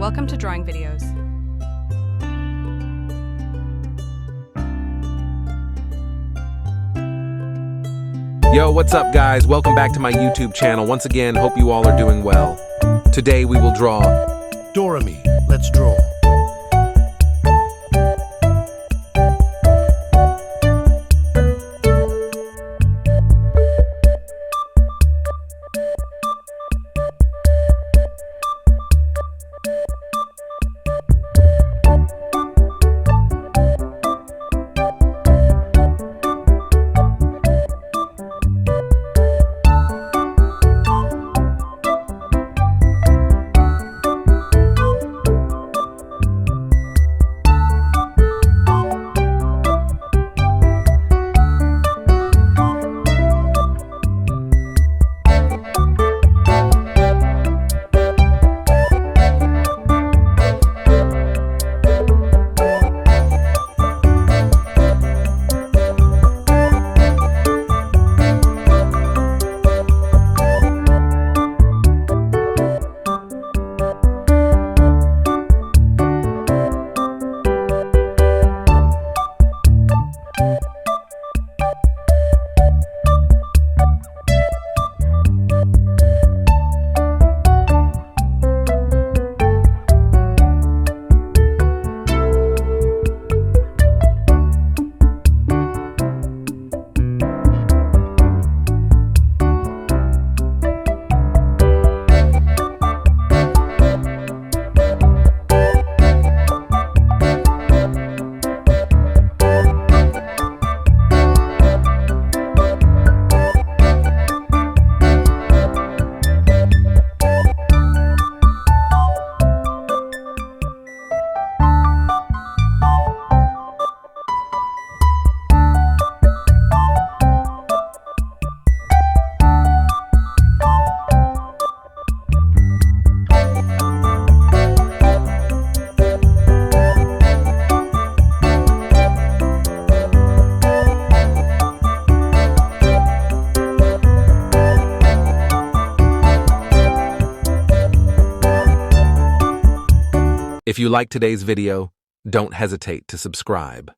Welcome to Drawing Videos. Yo, what's up guys? Welcome back to my YouTube channel. Once again, hope you all are doing well. Today we will draw Dorami, let's draw. If you like today's video, don't hesitate to subscribe.